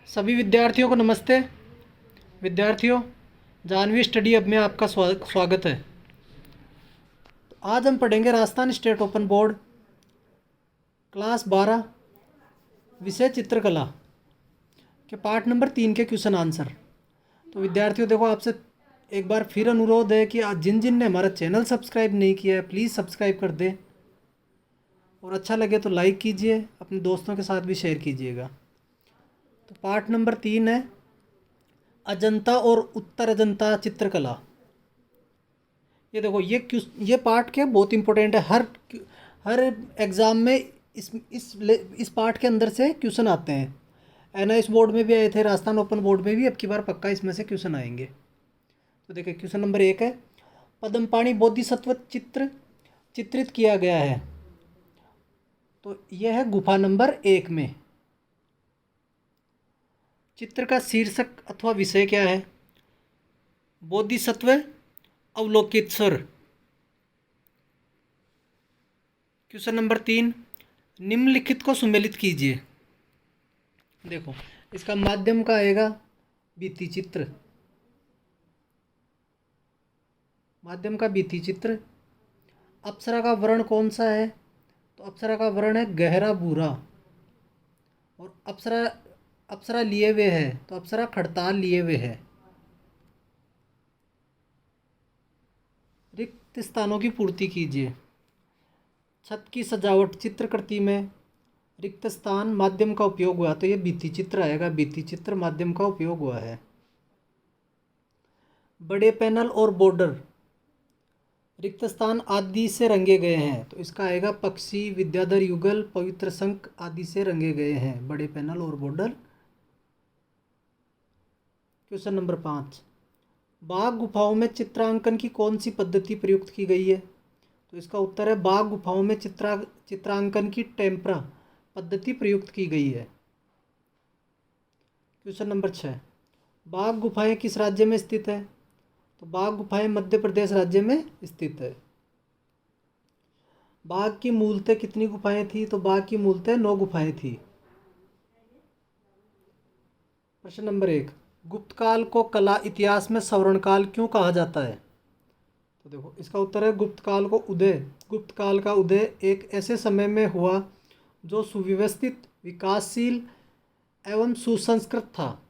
सभी विद्यार्थियों को नमस्ते। विद्यार्थियों, जानवी स्टडी हब में आपका स्वागत है। तो आज हम पढ़ेंगे Rajasthan state open board class 12 विषय चित्रकला के पार्ट नंबर 3 के क्वेश्चन आंसर। तो विद्यार्थियों देखो, आपसे एक बार फिर अनुरोध है कि आज जिन जिन ने हमारा चैनल सब्सक्राइब नहीं किया है प्लीज़ सब्सक्राइब कर दें, और अच्छा लगे तो लाइक कीजिए, अपने दोस्तों के साथ भी शेयर कीजिएगा। तो पार्ट नंबर 3 है अजंता और उत्तर अजंता चित्रकला। ये देखो, ये पार्ट क्या बहुत इंपॉर्टेंट है। हर एग्ज़ाम में इस पार्ट के अंदर से क्वेश्चन आते हैं। एनआईएस बोर्ड में भी आए थे, राजस्थान ओपन बोर्ड में भी अब की बार पक्का इसमें से क्वेश्चन आएंगे। तो देखिए, क्वेश्चन नंबर 1 है, पद्मपाणि बोधिसत्व चित्र चित्रित किया गया है। तो यह है गुफा नंबर 1 में। चित्र का शीर्षक अथवा विषय क्या है? बोधिसत्व अवलोकित स्वर। क्वेश्चन नंबर 3, निम्नलिखित को सुमेलित कीजिए। देखो, इसका माध्यम का आएगा भित्ति चित्र। माध्यम का भित्ति चित्र। अप्सरा का वर्ण कौन सा है? तो अप्सरा का वर्ण है गहरा भूरा। और अप्सरा लिए हुए है, तो अप्सरा खड़ताल लिए हुए है। रिक्त स्थानों की पूर्ति कीजिए। छत की सजावट चित्रकृति में रिक्त स्थान माध्यम का उपयोग हुआ, तो ये भित्ति चित्र आएगा। भित्ति चित्र माध्यम का उपयोग हुआ है। बड़े पैनल और बॉर्डर रिक्त स्थान आदि से रंगे गए हैं, तो इसका आएगा पक्षी, विद्याधर युगल, पवित्र शंख आदि से रंगे गए हैं बड़े पैनल और बॉर्डर। क्वेश्चन नंबर 5, बाघ गुफाओं में चित्रांकन की कौन सी पद्धति प्रयुक्त की गई है? तो इसका उत्तर है बाघ गुफाओं में चित्रांकन की टेम्परा पद्धति प्रयुक्त की गई है। क्वेश्चन नंबर 6, बाघ गुफाएं किस राज्य में स्थित है? तो बाघ गुफाएं मध्य प्रदेश राज्य में स्थित है। बाघ की मूलतः कितनी गुफाएं थी? तो बाघ की मूलतः 9 गुफाएं थी। प्रश्न नंबर 1, गुप्त काल को कला इतिहास में स्वर्ण काल क्यों कहा जाता है? तो देखो, इसका उत्तर है गुप्त काल का उदय एक ऐसे समय में हुआ जो सुव्यवस्थित, विकासशील एवं सुसंस्कृत था।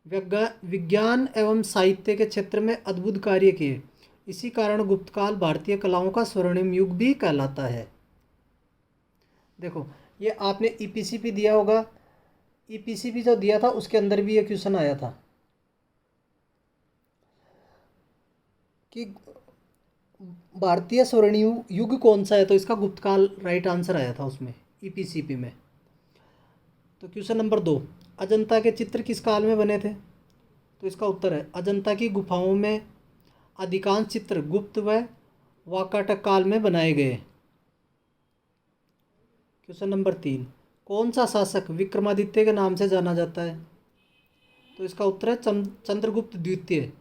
विज्ञान एवं साहित्य के क्षेत्र में अद्भुत कार्य किए। इसी कारण गुप्त काल भारतीय कलाओं का स्वर्णिम युग भी कहलाता है। देखो, ये आपने ईपीसीपी दिया होगा। ईपीसीपी जो दिया था उसके अंदर भी ये क्वेश्चन आया था कि भारतीय स्वर्णिम युग कौन सा है, तो इसका गुप्त काल राइट आंसर आया था उसमें, ईपीसीपी में। तो क्वेश्चन नंबर 2, अजंता के चित्र किस काल में बने थे? तो इसका उत्तर है अजंता की गुफाओं में अधिकांश चित्र गुप्त व वाकाटक काल में बनाए गए। क्वेश्चन नंबर 3, कौन सा शासक विक्रमादित्य के नाम से जाना जाता है? तो इसका उत्तर है चंद्रगुप्त द्वितीय।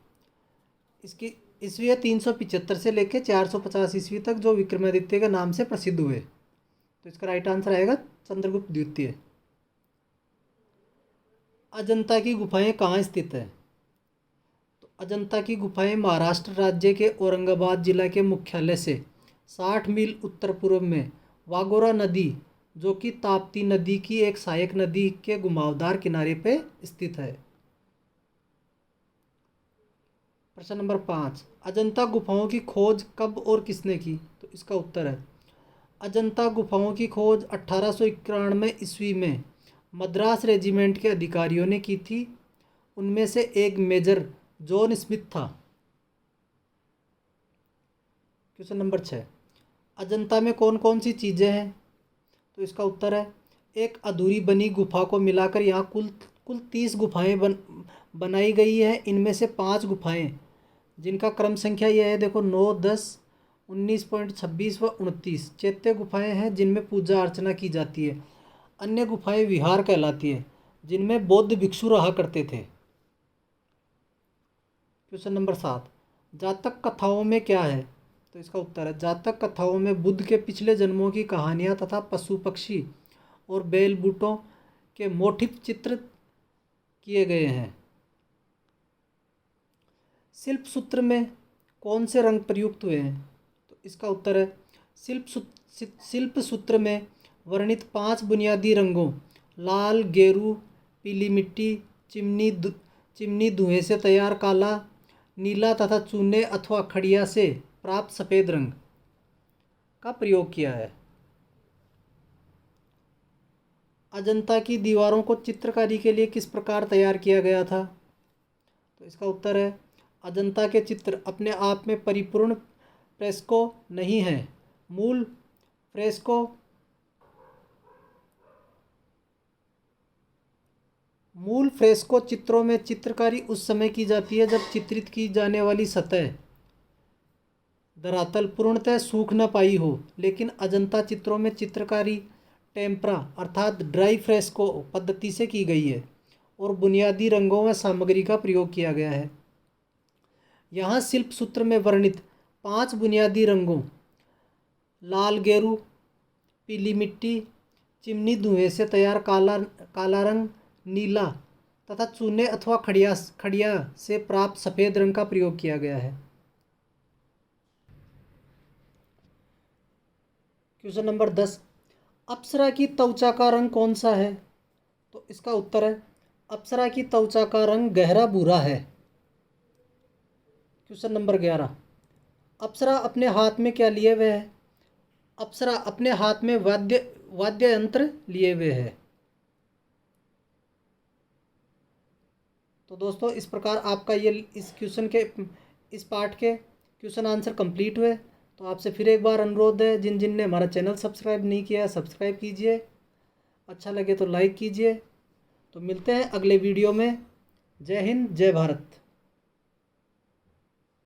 इसकी ईस्वी 375 से लेकर 450 ईस्वी तक जो विक्रमादित्य के नाम से प्रसिद्ध हुए। तो इसका राइट आंसर आएगा चंद्रगुप्त द्वितीय। अजंता की गुफाएं कहाँ स्थित है? तो अजंता की गुफाएं महाराष्ट्र राज्य के औरंगाबाद जिला के मुख्यालय से 60 मील उत्तर पूर्व में वागोरा नदी, जो कि ताप्ती नदी की एक सहायक नदी के घुमावदार किनारे पे स्थित है। प्रश्न नंबर 5, अजंता गुफाओं की खोज कब और किसने की? तो इसका उत्तर है अजंता गुफाओं की खोज 1891 ईस्वी में मद्रास रेजिमेंट के अधिकारियों ने की थी। उनमें से एक मेजर जॉन स्मिथ था। क्वेश्चन नंबर 6, अजंता में कौन कौन सी चीज़ें हैं? तो इसका उत्तर है एक अधूरी बनी गुफा को मिलाकर यहाँ कुल 30 गुफाएं बनाई गई हैं। इनमें से 5 गुफाएं जिनका क्रम संख्या यह है, देखो 9, 10, 19.26 व 29 चैत्य गुफाएं हैं जिनमें पूजा अर्चना की जाती है। अन्य गुफाएं विहार कहलाती है जिनमें बौद्ध भिक्षु रहा करते थे। क्वेश्चन नंबर 7, जातक कथाओं में क्या है? तो इसका उत्तर है जातक कथाओं में बुद्ध के पिछले जन्मों की कहानियाँ तथा पशु पक्षी और बैल बूटों के मोटिफ चित्र किए गए हैं। शिल्प सूत्र में कौन से रंग प्रयुक्त हुए हैं? तो इसका उत्तर है शिल्प सूत्र में वर्णित 5 बुनियादी रंगों लाल, गेरू, पीली मिट्टी, चिमनी धुएं से तैयार काला, नीला तथा चूने अथवा खड़िया से प्राप्त सफ़ेद रंग का प्रयोग किया है। अजंता की दीवारों को चित्रकारी के लिए किस प्रकार तैयार किया गया था? तो इसका उत्तर है अजंता के चित्र अपने आप में परिपूर्ण फ्रेस्को नहीं हैं। मूल फ्रेस्को चित्रों में चित्रकारी उस समय की जाती है जब चित्रित की जाने वाली सतह धरातल पूर्णतः सूख न पाई हो, लेकिन अजंता चित्रों में चित्रकारी टेम्परा अर्थात ड्राई फ्रेस्को पद्धति से की गई है और बुनियादी रंगों व सामग्री का प्रयोग किया गया है। यहाँ शिल्प सूत्र में वर्णित 5 बुनियादी रंगों लाल, गेरू, पीली मिट्टी, चिमनी धुएं से तैयार काला रंग, नीला तथा चूने अथवा खड़िया से प्राप्त सफ़ेद रंग का प्रयोग किया गया है। क्वेश्चन नंबर 10, अप्सरा की त्वचा का रंग कौन सा है? तो इसका उत्तर है अप्सरा की त्वचा का रंग गहरा भूरा है। क्वेश्चन नंबर 11, अप्सरा अपने हाथ में क्या लिए हुए है? अप्सरा अपने हाथ में वाद्य यंत्र लिए हुए है। तो दोस्तों इस प्रकार आपका ये इस पार्ट के क्वेश्चन आंसर कंप्लीट हुए। तो आपसे फिर एक बार अनुरोध है, जिन ने हमारा चैनल सब्सक्राइब नहीं किया है सब्सक्राइब कीजिए, अच्छा लगे तो लाइक कीजिए। तो मिलते हैं अगले वीडियो में। जय हिंद, जय भारत।